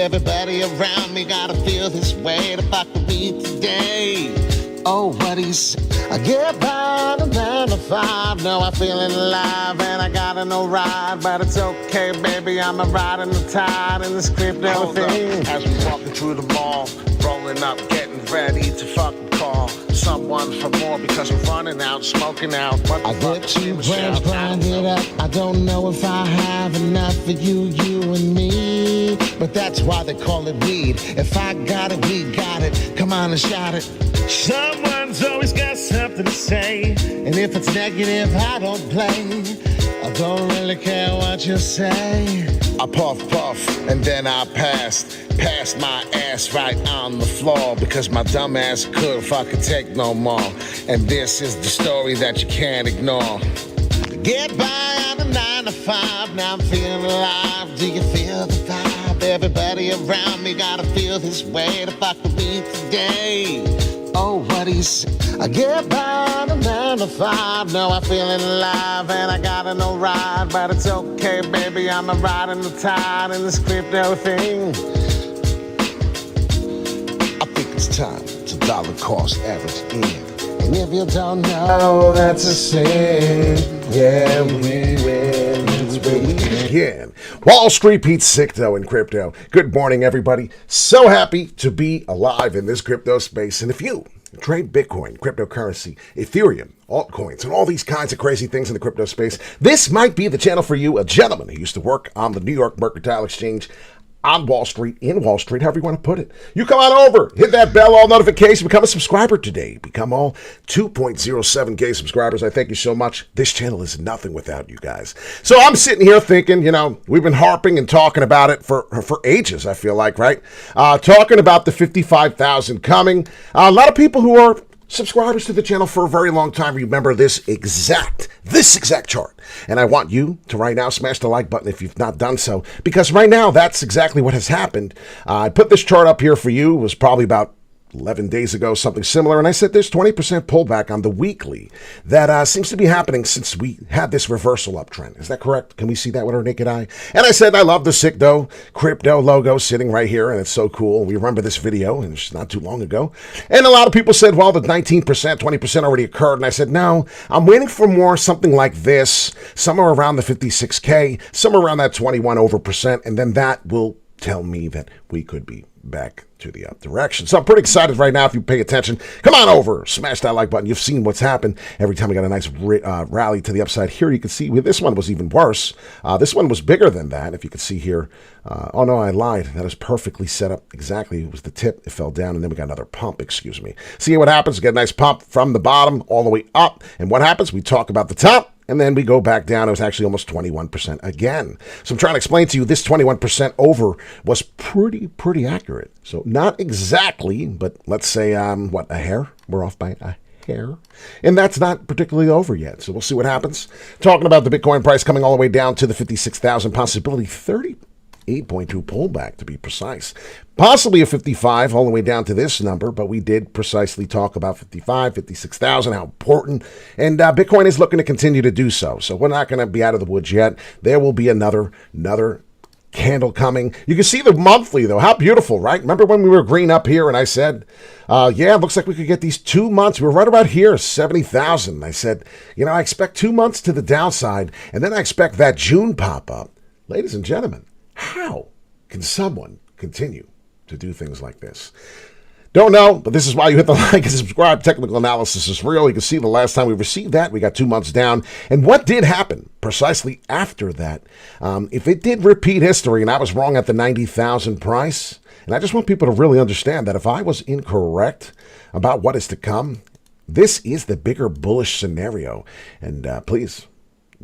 Everybody around me gotta feel this way to fuck with me today. Oh, what he's I get by the 9 to 5. Now I'm feeling alive and I gotta no ride, but it's okay, baby. I'm a riding the tide in this crypto thing. As we walking through the mall, rolling up, getting ready to fucking call someone for more because we're running out, smoking out. I get 2 grams, grind it up. I don't know if I have enough for you and me, but that's why they call it weed. If I got it, we got it. Come on and shout it. Someone's always got something to say, and if it's negative, I don't play. I don't really care what you say. I puff, and then I passed my ass right on the floor because my dumb ass could fucking take no more. And this is the story that you can't ignore. Get by on the 9 to 5, now I'm feeling alive. Do you feel the vibe? Everybody around me gotta feel this way to fuck with me today. Oh, what he's I get by the 9 to 5. Now I'm feeling alive and I gotta no ride, but it's okay, baby. I'm a riding the tide in this crypto thing. I think it's time to dollar cost average in. And if you don't know, that's a sin. Yeah, we win. That's where we begin. Wall Street beats sick though in crypto. Good morning, everybody. So happy to be alive in this crypto space. And if you trade Bitcoin, cryptocurrency, Ethereum, altcoins, and all these kinds of crazy things in the crypto space, this might be the channel for you. A gentleman who used to work on the New York Mercantile Exchange, on Wall Street, in Wall Street, however you want to put it. You come on over, hit that bell, all notification, become a subscriber today. Become all 2.07K subscribers. I thank you so much. This channel is nothing without you guys. So I'm sitting here thinking, we've been harping and talking about it for ages, I feel like, right? Talking about the 55,000 coming. A lot of people who are subscribers to the channel for a very long time remember this exact chart. And I want you to right now smash the like button if you've not done so, because right now that's exactly what has happened. I put this chart up here for you. It was probably about 11 days ago, something similar, and I said there's 20% pullback on the weekly that seems to be happening since we had this reversal uptrend. Is that correct? Can we see that with our naked eye? And I said I love the sick though crypto logo sitting right here, and it's so cool. We remember this video, and it's not too long ago. And a lot of people said, well, the 19%, 20% already occurred, and I said, no, I'm waiting for more, something like this, somewhere around the 56K, somewhere around that 21%, and then that will tell me that we could be back to the up direction. So I'm pretty excited right now. If you pay attention, come on over, smash that like button. You've seen what's happened every time we got a nice rally to the upside. Here you can see this one was even worse. This one was bigger than that. If you can see here, oh no, I lied. That is perfectly set up exactly. It was the tip. It fell down, and then we got another pump. Excuse me. See what happens? We get a nice pump from the bottom all the way up, and what happens? We talk about the top. And then we go back down. It was actually almost 21% again. So I'm trying to explain to you this 21% over was pretty accurate. So not exactly, but let's say, a hair? We're off by a hair. And that's not particularly over yet. So we'll see what happens. Talking about the Bitcoin price coming all the way down to the 56,000 possibility, 38.2 pullback to be precise. Possibly a 55 all the way down to this number, but we did precisely talk about 55, 56,000, how important. And Bitcoin is looking to continue to do so. So we're not going to be out of the woods yet. There will be another candle coming. You can see the monthly, though. How beautiful, right? Remember when we were green up here and I said, yeah, it looks like we could get these 2 months. We were right about here, 70,000. I said, I expect 2 months to the downside, and then I expect that June pop up. Ladies and gentlemen, how can someone continue to do things like this? Don't know, but this is why you hit the like and subscribe. Technical analysis is real. You can see the last time we received that, we got 2 months down. And what did happen precisely after that? If it did repeat history, and I was wrong at the 90,000 price, and I just want people to really understand that if I was incorrect about what is to come, this is the bigger bullish scenario. And please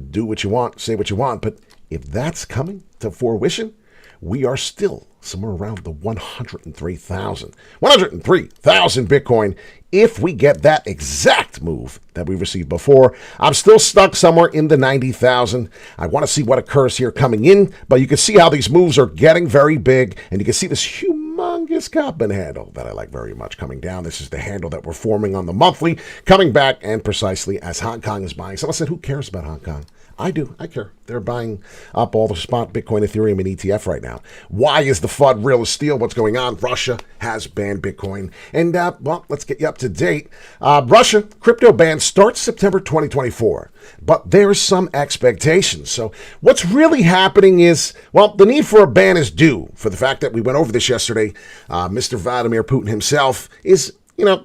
do what you want, say what you want, but if that's coming to fruition, we are still somewhere around the 103,000 Bitcoin. If we get that exact move that we received before, I'm still stuck somewhere in the 90,000. I want to see what occurs here coming in, but you can see how these moves are getting very big, and you can see this humongous cup and handle that I like very much coming down. This is the handle that we're forming on the monthly, coming back, and precisely as Hong Kong is buying. Someone said, who cares about Hong Kong? I do. I care. They're buying up all the spot Bitcoin, Ethereum, and ETF right now. Why is the FUD real as steel? What's going on? Russia has banned Bitcoin. And, well, let's get you up to date. Russia crypto ban starts September 2024, but there's some expectations. So what's really happening is, well, the need for a ban is due for the fact that we went over this yesterday. Mr. Vladimir Putin himself is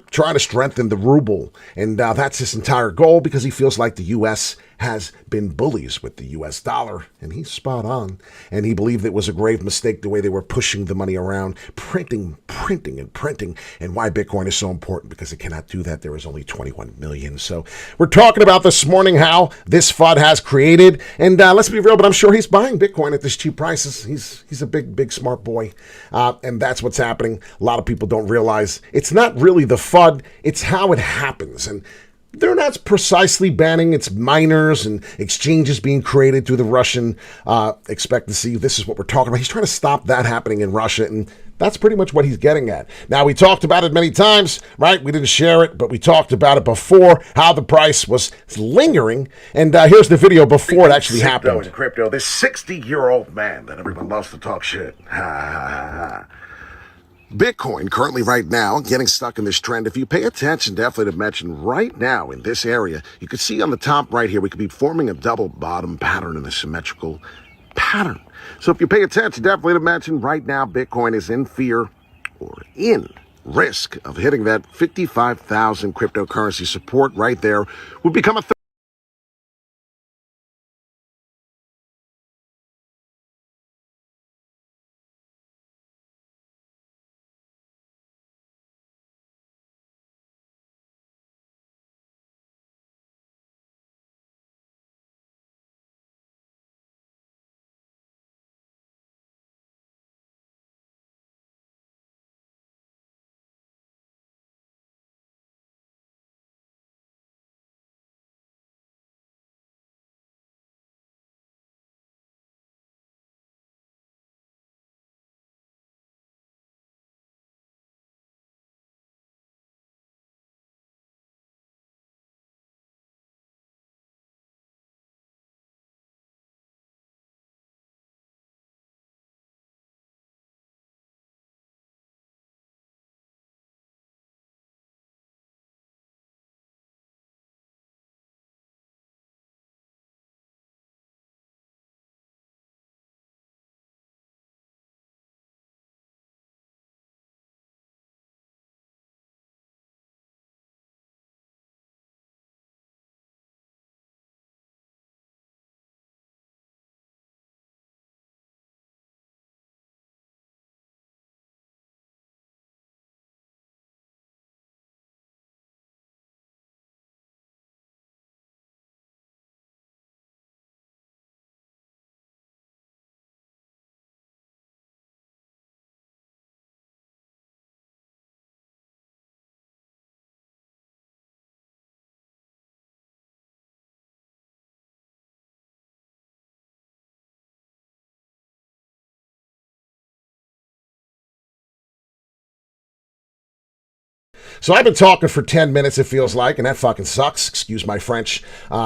trying to strengthen the ruble. And that's his entire goal because he feels like the U.S. has been bullies with the U.S. dollar. And he's spot on. And he believed it was a grave mistake the way they were pushing the money around, printing. And why Bitcoin is so important, because it cannot do that. There is only 21 million. So we're talking about this morning how this FUD has created. And let's be real, but I'm sure he's buying Bitcoin at this cheap prices. He's a big, smart boy. And that's what's happening. A lot of people don't realize it's not really the FUD, it's how it happens. And they're not precisely banning its miners and exchanges being created through the Russian expectancy. This is what we're talking about. He's trying to stop that happening in Russia, and that's pretty much what he's getting at. Now, we talked about it many times, right? We didn't share it, but we talked about it before, how the price was lingering. And here's the video before it actually happened. In crypto, this 60-year-old man that everyone loves to talk shit. Ha, ha, ha, ha. Bitcoin currently right now getting stuck in this trend. If you pay attention, definitely to mention right now in this area, you can see on the top right here, we could be forming a double bottom pattern in a symmetrical pattern. So if you pay attention, definitely to mention right now, Bitcoin is in fear or in risk of hitting that 55,000 cryptocurrency support right there. Would become a So I've been talking for 10 minutes, it feels like, and that fucking sucks. Excuse my French.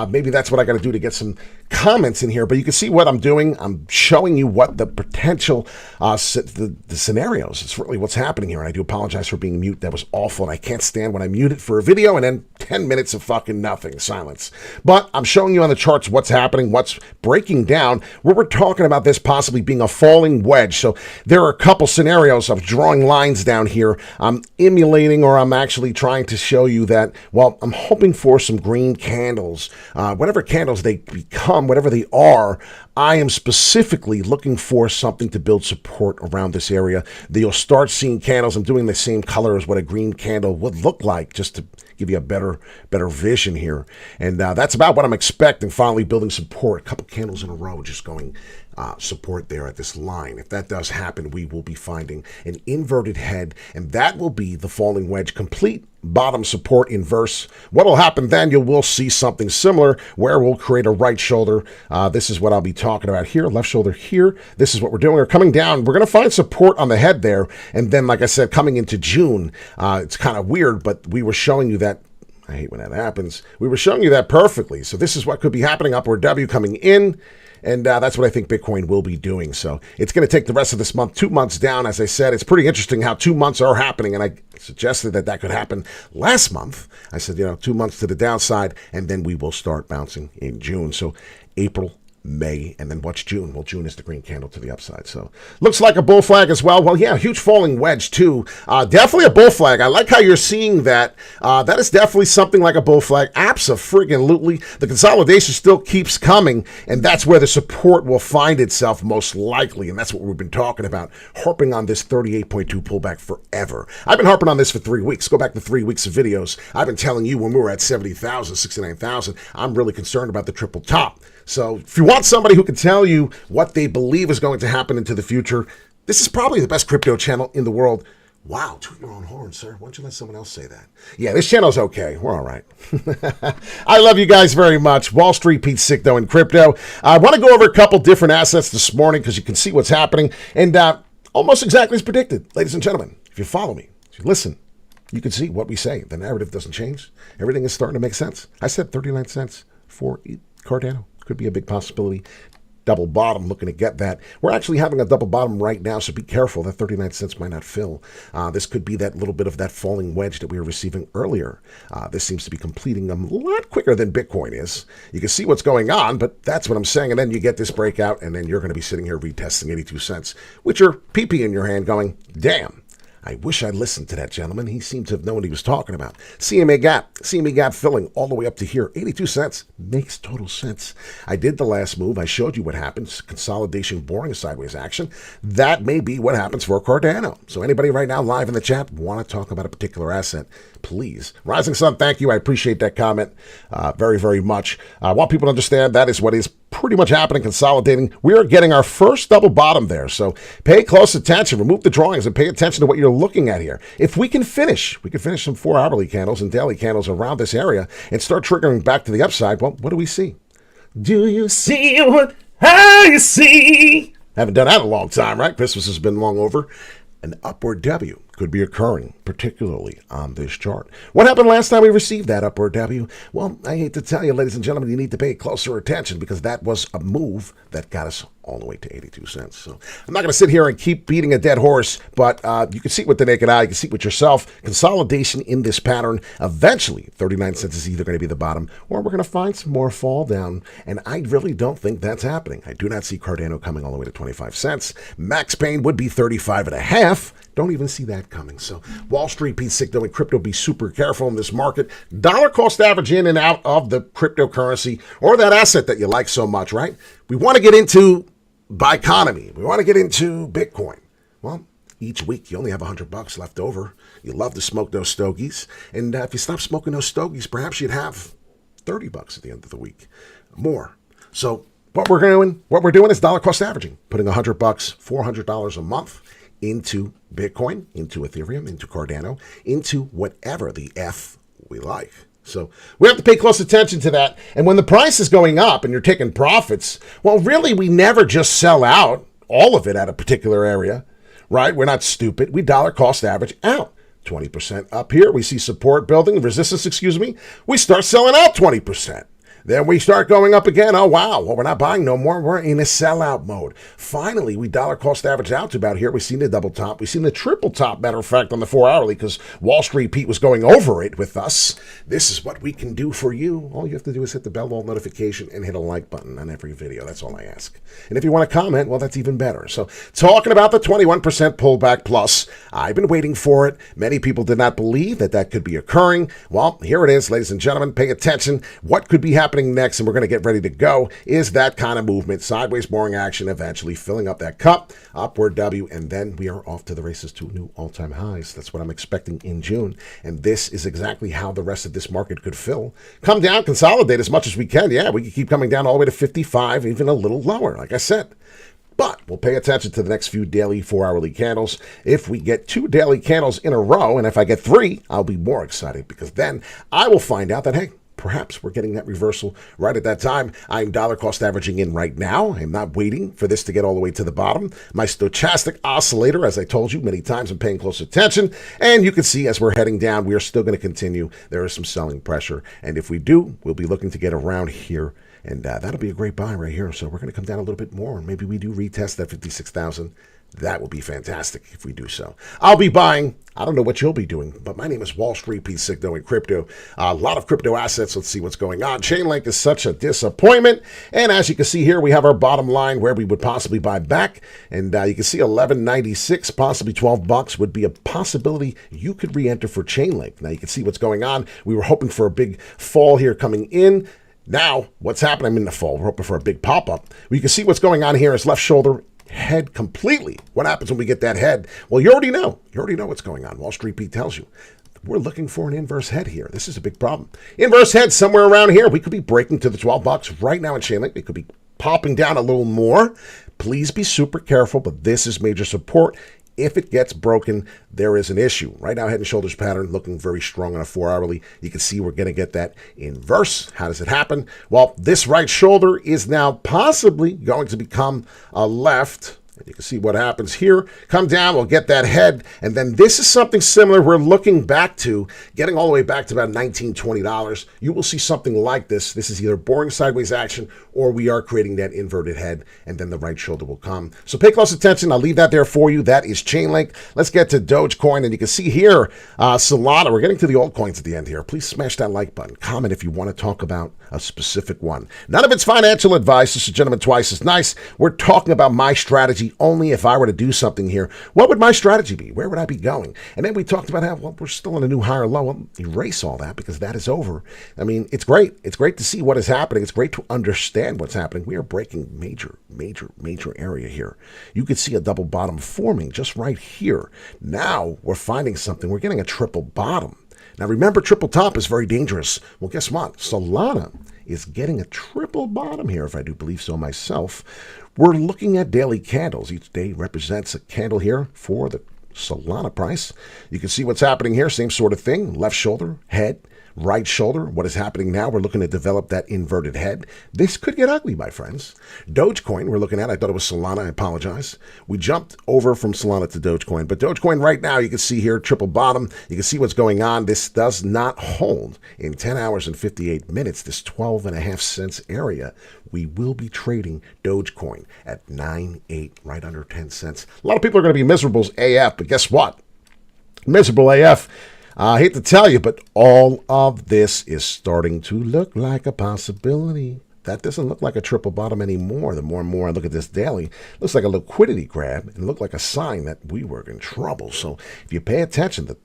Maybe that's what I got to do to get some comments in here. But you can see what I'm doing. I'm showing you what the potential, the scenarios. It's really what's happening here. And I do apologize for being mute. That was awful. And I can't stand when I mute it for a video and then 10 minutes of fucking nothing, silence. But I'm showing you on the charts what's happening, what's breaking down, where we're talking about this possibly being a falling wedge. So there are a couple scenarios of drawing lines down here. I'm emulating, or I'm actually trying to show you that, well, I'm hoping for some green candles. Whatever candles they become, whatever they are, I am specifically looking for something to build support around this area. You'll start seeing candles. I'm doing the same color as what a green candle would look like, just to give you a better vision here. And that's about what I'm expecting, finally building support. A couple candles in a row just going support there at this line. If that does happen, we will be finding an inverted head, and that will be the falling wedge, complete bottom support inverse. What will happen then, you will see something similar where we'll create a right shoulder. This is what I'll be talking about here, left shoulder here. This is what we're doing. We're coming down. We're going to find support on the head there. And then, like I said, coming into June, it's kind of weird, but we were showing you that I hate when that happens. We were showing you that perfectly. So this is what could be happening. Upward W coming in. And that's what I think Bitcoin will be doing. So it's going to take the rest of this month, 2 months down. As I said, it's pretty interesting how 2 months are happening. And I suggested that could happen last month. I said, 2 months to the downside, and then we will start bouncing in June. So April, May, and then what's June? Well, June is the green candle to the upside. So looks like a bull flag as well. Well, yeah, huge falling wedge too. Definitely a bull flag. I like how you're seeing that. That is definitely something like a bull flag. Abso-friggin-lutely. The consolidation still keeps coming, and that's where the support will find itself most likely, and that's what we've been talking about, harping on this 38.2 pullback forever. I've been harping on this for 3 weeks. Go back to 3 weeks of videos. I've been telling you when we were at 70,000, 69,000, I'm really concerned about the triple top. So if you want somebody who can tell you what they believe is going to happen into the future, this is probably the best crypto channel in the world. Wow, toot your own horn, sir. Why don't you let someone else say that? Yeah, this channel's okay. We're all right. I love you guys very much. Wall Street Pete Sick, though, in crypto. I want to go over a couple different assets this morning because you can see what's happening. And almost exactly as predicted, ladies and gentlemen. If you follow me, if you listen, you can see what we say. The narrative doesn't change. Everything is starting to make sense. I said 39 cents for Cardano. Could be a big possibility. Double bottom, looking to get that. We're actually having a double bottom right now, so be careful. That 39 cents might not fill. This could be that little bit of that falling wedge that we were receiving earlier. This seems to be completing a lot quicker than Bitcoin is. You can see what's going on, but that's what I'm saying. And then you get this breakout, and then you're going to be sitting here retesting 82 cents with your PP in your hand going, damn. I wish I'd listened to that gentleman. He seemed to have known what he was talking about. CMA gap filling all the way up to here. 82 cents makes total sense. I did the last move. I showed you what happens. Consolidation, boring sideways action. That may be what happens for Cardano. So anybody right now live in the chat want to talk about a particular asset, please. Rising Sun, thank you. I appreciate that comment very, very much. I want people to understand that is what is pretty much happening, consolidating. We are getting our first double bottom there. So pay close attention, remove the drawings, and pay attention to what you're looking at here. If we can finish some 4-hourly candles and daily candles around this area and start triggering back to the upside, well, what do we see? Do you see what I see? Haven't done that in a long time, right? Christmas has been long over. An upward W could be occurring, particularly on this chart. What happened last time we received that upward W? Well, I hate to tell you, ladies and gentlemen, you need to pay closer attention because that was a move that got us all the way to 82 cents. So I'm not going to sit here and keep beating a dead horse, but you can see it with the naked eye. You can see it with yourself. Consolidation in this pattern. Eventually, 39 cents is either going to be the bottom or we're going to find some more fall down. And I really don't think that's happening. I do not see Cardano coming all the way to 25 cents. Max pain would be 35 and a half. Don't even see that coming. So Wall Street, Pete Sick, and crypto, be super careful in this market. Dollar cost average in and out of the cryptocurrency or that asset that you like so much, right? We want to get into Bioeconomy. We want to get into Bitcoin. Well, each week you only have $100 left over. You love to smoke those stogies. And if you stop smoking those stogies, perhaps you'd have $30 at the end of the week. More. So what we're doing is dollar cost averaging, putting $100, $400 a month into Bitcoin, into Ethereum, into Cardano, into whatever the F we like. So we have to pay close attention to that. And when the price is going up and you're taking profits, well, really, we never just sell out all of it at a particular area, right? We're not stupid. We dollar cost average out 20% up here. We see support building, resistance, we start selling out 20%. Then we start going up again. Oh, wow. Well, we're not buying no more. We're in a sellout mode. Finally, we dollar cost average out to about here. We've seen the double top. We've seen the triple top, matter of fact, on the 4-hourly because Wall Street Pete was going over it with us. This is what we can do for you. All you have to do is hit the bell notification and hit a like button on every video. That's all I ask. And if you want to comment, well, that's even better. So talking about the 21% pullback plus, I've been waiting for it. Many people did not believe that could be occurring. Well, here it is, ladies and gentlemen. Pay attention. What could be happening next, and we're going to get ready to go, is that kind of movement, sideways boring action, eventually filling up that cup, upward W, and then we are off to the races to new all-time highs. That's what I'm expecting in June, and this is exactly how the rest of this market could fill. Come down, consolidate as much as we can. Yeah, we can keep coming down all the way to 55, even a little lower, like I said. But we'll pay attention to the next few daily 4-hourly candles. If we get 2 daily candles in a row, and if I get 3, I'll be more excited because then I will find out that, hey, perhaps we're getting that reversal right at that time. I'm dollar cost averaging in right now. I'm not waiting for this to get all the way to the bottom. My stochastic oscillator, as I told you many times, I'm paying close attention. And you can see as we're heading down, we are still going to continue. There is some selling pressure. And if we do, we'll be looking to get around here. And that'll be a great buy right here. So we're going to come down a little bit more. Maybe we do retest that 56,000. That would be fantastic if we do so. I'll be buying. I don't know what you'll be doing, but my name is Wall Street Pete Signo in crypto. A lot of crypto assets. Let's see what's going on. Chainlink is such a disappointment. And as you can see here, we have our bottom line where we would possibly buy back. And you can see 11.96, possibly $12 would be a possibility you could re-enter for Chainlink. Now you can see what's going on. We were hoping for a big fall here coming in. Now, what's happening in the fall? We're hoping for a big pop-up. You can see what's going on here is left shoulder head completely. What happens when we get that head? Well, you already know. You already know what's going on. Wall Street Pete tells you. We're looking for an inverse head here. This is a big problem. Inverse head somewhere around here. We could be breaking to the $12 right now in Chainlink. It could be popping down a little more. Please be super careful, but this is major support. If it gets broken, there is an issue. Right now, head and shoulders pattern looking very strong on a 4-hourly. You can see we're going to get that inverse. How does it happen? Well, this right shoulder is now possibly going to become a left. You can see what happens here. Come down, we'll get that head. And then this is something similar we're looking back to, getting all the way back to about $19, $20. You will see something like this. This is either boring sideways action or we are creating that inverted head, and then the right shoulder will come. So pay close attention. I'll leave that there for you. That is Chainlink. Let's get to Dogecoin. And you can see here, Solana. We're getting to the altcoins at the end here. Please smash that like button. Comment if you want to talk about a specific one. None of it's financial advice. This is Gentleman Twice as Nice. We're talking about my strategy only. If I were to do something here, what would my strategy be? Where would I be going? And then we talked about how, well, we're still in a new higher low. Well, erase all that because that is over. I mean, it's great. It's great to see what is happening. It's great to understand what's happening. We are breaking major area here. You could see a double bottom forming just right here. Now we're finding something. We're getting a triple bottom. Now remember, triple top is very dangerous. Well, guess what? Solana is getting a triple bottom here, if I do believe so myself. We're looking at daily candles. Each day represents a candle here for the Solana price. You can see what's happening here. Same sort of thing. Left shoulder, head, right shoulder. What is happening now? We're looking to develop that inverted head. This could get ugly, my friends. Dogecoin, we're looking at. I thought it was Solana. I apologize. We jumped over from Solana to Dogecoin. But Dogecoin right now, you can see here, triple bottom. You can see what's going on. This does not hold in 10 hours and 58 minutes, this 12.5 cents area. We will be trading Dogecoin at 9.8, right under 10 cents. A lot of people are going to be miserable as AF, but guess what? Miserable AF. I hate to tell you, but all of this is starting to look like a possibility. That doesn't look like a triple bottom anymore. The more and more I look at this daily, it looks like a liquidity grab and look like a sign that we were in trouble. So if you pay attention, the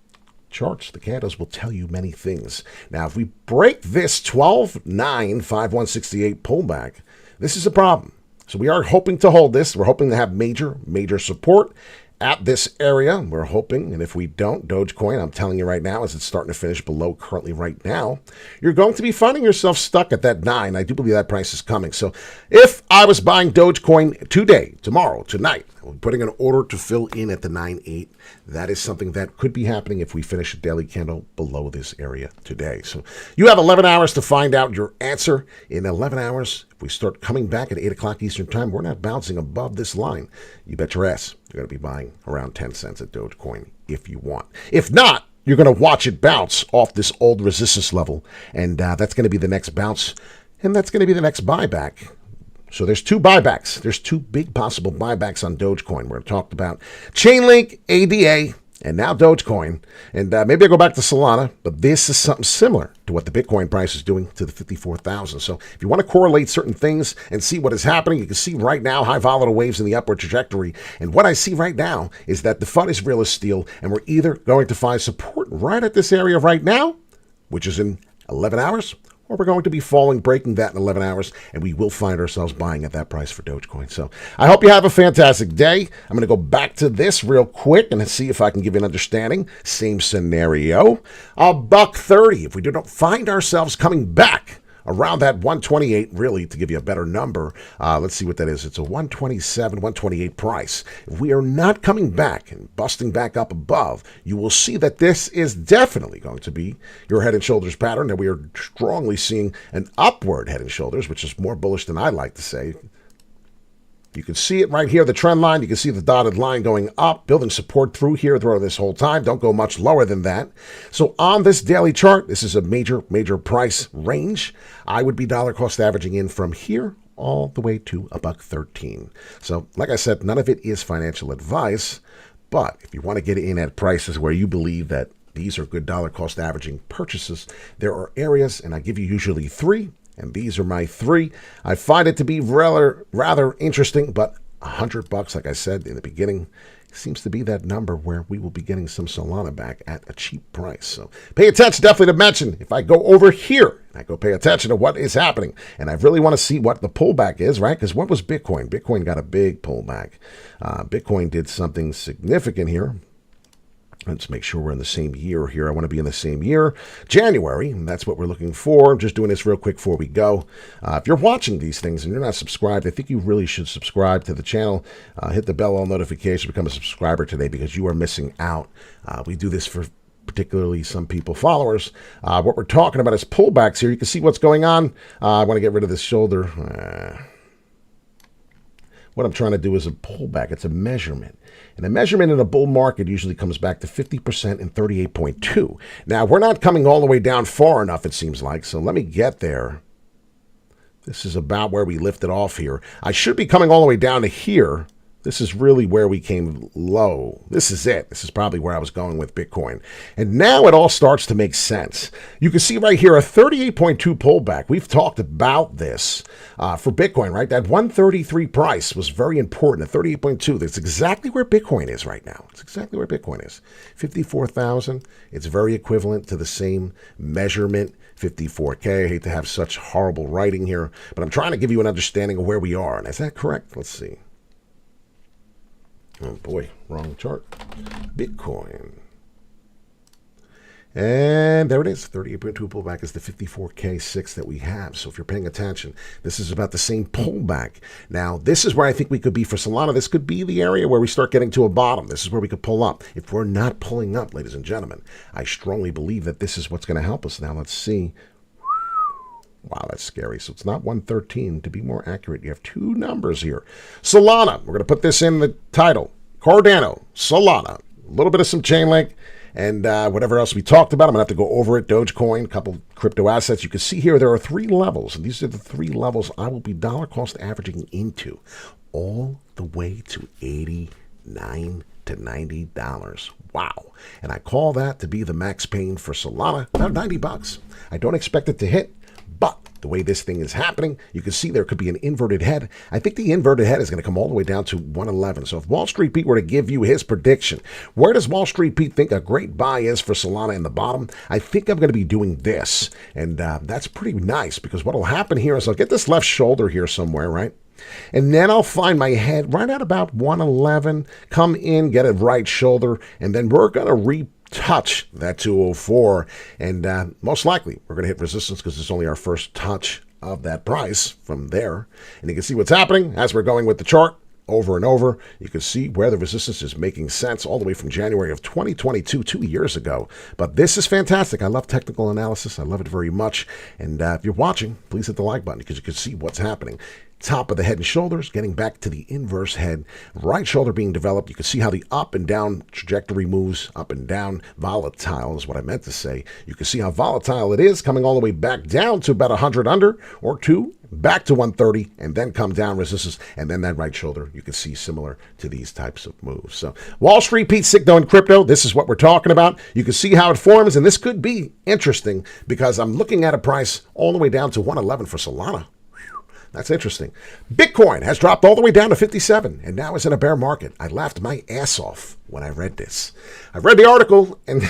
charts, the candles will tell you many things. Now, if we break this 12.95168 pullback, this is a problem. So we are hoping to hold this. We're hoping to have major support at this area. We're hoping, and if we don't, Dogecoin, I'm telling you right now, as it's starting to finish below currently right now, you're going to be finding yourself stuck at that 9. I do believe that price is coming. So if I was buying Dogecoin today, tomorrow, tonight, I'm putting an order to fill in at the 9.8. That is something that could be happening if we finish a daily candle below this area today. So you have 11 hours to find out your answer. In 11 hours, if we start coming back at 8 o'clock Eastern time, we're not bouncing above this line. You bet your ass you're going to be buying around 10 cents at Dogecoin if you want. If not, you're going to watch it bounce off this old resistance level, and that's going to be the next bounce, and that's going to be the next buyback. So there's two buybacks. There's two big possible buybacks on Dogecoin. We're talked about Chainlink, ADA, and now Dogecoin. And maybe I'll go back to Solana, but this is something similar to what the Bitcoin price is doing to the 54,000. So if you want to correlate certain things and see what is happening, you can see right now high volatile waves in the upward trajectory. And what I see right now is that the FUD is real as steel, and we're either going to find support right at this area right now, which is in 11 hours, or we're going to be falling, breaking that in 11 hours, and we will find ourselves buying at that price for Dogecoin. So I hope you have a fantastic day. I'm going to go back to this real quick and see if I can give you an understanding. Same scenario. $1.30. If we don't find ourselves coming back around that 128, really, to give you a better number. Let's see what that is. It's a 127, 128 price. If we are not coming back and busting back up above, you will see that this is definitely going to be your head and shoulders pattern, and we are strongly seeing an upward head and shoulders, which is more bullish than I like to say. You can see it right here, the trend line. You can see the dotted line going up, building support through here throughout this whole time. Don't go much lower than that. So on this daily chart, this is a major price range. I would be dollar cost averaging in from here all the way to $1.13. So like I said, none of it is financial advice, but if you want to get in at prices where you believe that these are good dollar cost averaging purchases, there are areas, and I give you usually 3. And these are my 3. I find it to be rather interesting, but $100, like I said in the beginning, seems to be that number where we will be getting some Solana back at a cheap price. So pay attention, definitely to mention, if I go over here, I go pay attention to what is happening. And I really want to see what the pullback is, right? Because what was Bitcoin? Bitcoin got a big pullback. Bitcoin did something significant here. Let's make sure we're in the same year here. I want to be in the same year. January, and that's what we're looking for. I'm just doing this real quick before we go. If you're watching these things and you're not subscribed, I think you really should subscribe to the channel. Hit the bell all notification, become a subscriber today because you are missing out. We do this for particularly some people, followers. What we're talking about is pullbacks here. You can see what's going on. I want to get rid of this shoulder. What I'm trying to do is a pullback. It's a measurement. And a measurement in a bull market usually comes back to 50% and 38.2. Now, we're not coming all the way down far enough, it seems like. So let me get there. This is about where we lifted off here. I should be coming all the way down to here. This is really where we came low. This is it. This is probably where I was going with Bitcoin. And now it all starts to make sense. You can see right here a 38.2 pullback. We've talked about this for Bitcoin, right? That 133 price was very important. At 38.2, that's exactly where Bitcoin is right now. It's exactly where Bitcoin is. 54,000. It's very equivalent to the same measurement. 54K. I hate to have such horrible writing here, but I'm trying to give you an understanding of where we are. And is that correct? Let's see. Oh boy, wrong chart. Bitcoin. And there it is. 38.2 pullback is the 54K6 that we have. So if you're paying attention, this is about the same pullback. Now, this is where I think we could be for Solana. This could be the area where we start getting to a bottom. This is where we could pull up. If we're not pulling up, ladies and gentlemen, I strongly believe that this is what's going to help us. Now, let's see. Wow, that's scary. So it's not 113. To be more accurate, you have 2 numbers here. Solana. We're going to put this in the title. Cardano, Solana. A little bit of some Chainlink. And whatever else we talked about, I'm going to have to go over it. Dogecoin, a couple crypto assets. You can see here there are 3 levels. And these are the 3 levels I will be dollar cost averaging into. All the way to $89 to $90. Wow. And I call that to be the max pain for Solana. About $90. I don't expect it to hit. But the way this thing is happening, you can see there could be an inverted head. I think the inverted head is going to come all the way down to 111. So if Wall Street Pete were to give you his prediction, where does Wall Street Pete think a great buy is for Solana in the bottom? I think I'm going to be doing this. And that's pretty nice because what will happen here is I'll get this left shoulder here somewhere, right? And then I'll find my head right at about 111, come in, get a right shoulder, and then we're going to retouch that 204. And most likely we're going to hit resistance because it's only our first touch of that price from there. And you can see what's happening as we're going with the chart. Over and over, you can see where the resistance is making sense all the way from January of 2022, 2 years ago. But this is fantastic. I love technical analysis. I love it very much. And if you're watching, please hit the like button because you can see what's happening. Top of the head and shoulders, getting back to the inverse head. Right shoulder being developed. You can see how the up and down trajectory moves, up and down. Volatile is what I meant to say. You can see how volatile it is, coming all the way back down to about 100 under or 2, back to 130, and then come down resistance, and then that right shoulder. You can see similar to these types of moves. So Wall Street, Pete Signo, and crypto, this is what we're talking about. You can see how it forms, and this could be interesting because I'm looking at a price all the way down to 111 for Solana. That's interesting. Bitcoin has dropped all the way down to 57 and now is in a bear market. I laughed my ass off when I read this. I read the article and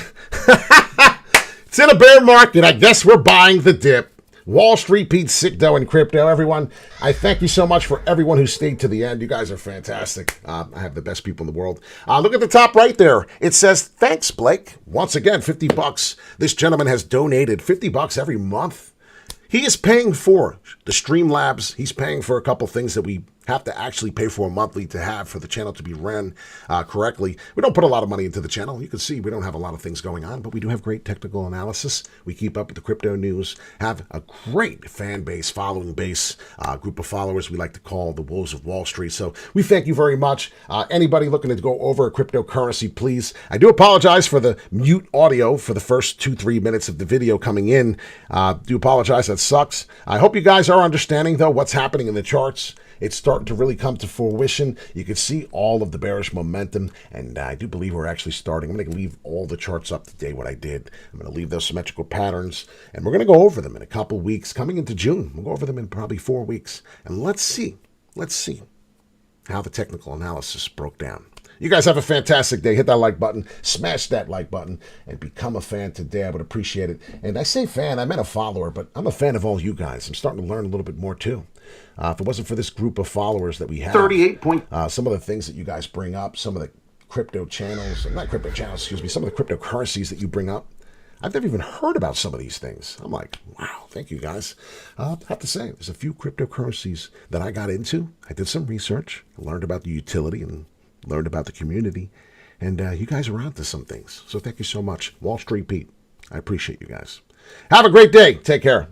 it's in a bear market. I guess we're buying the dip. Wall Street, Pete Signo, and crypto. Everyone, I thank you so much for everyone who stayed to the end. You guys are fantastic. I have the best people in the world. Look at the top right there. It says, thanks, Blake. Once again, $50. This gentleman has donated $50 every month. He is paying for the Streamlabs. He's paying for a couple things that we have to actually pay for monthly to have for the channel to be ran correctly. We don't put a lot of money into the channel. You can see we don't have a lot of things going on, but we do have great technical analysis. We keep up with the crypto news, have a great fan base, following base, group of followers we like to call the Wolves of Wall Street. So we thank you very much. Anybody looking to go over a cryptocurrency, please. I do apologize for the mute audio for the first 2-3 minutes of the video coming in. Do apologize. That sucks. I hope you guys are understanding, though, what's happening in the charts. It's starting to really come to fruition. You can see all of the bearish momentum, and I do believe we're actually starting. I'm going to leave all the charts up today, what I did. I'm going to leave those symmetrical patterns, and we're going to go over them in a couple weeks. Coming into June, we'll go over them in probably 4 weeks, and let's see how the technical analysis broke down. You guys have a fantastic day. Hit that like button, smash that like button, and become a fan today. I would appreciate it. And I say fan, I meant a follower, but I'm a fan of all you guys. I'm starting to learn a little bit more too. If it wasn't for this group of followers that we have, 38 point. some of the things that you guys bring up, some of the crypto channels, not crypto channels, excuse me, some of the cryptocurrencies that you bring up, I've never even heard about some of these things. I'm like, wow, thank you guys. I have to say, there's a few cryptocurrencies that I got into. I did some research, learned about the utility, and learned about the community. And you guys are onto some things. So thank you so much. Wall Street Pete, I appreciate you guys. Have a great day. Take care.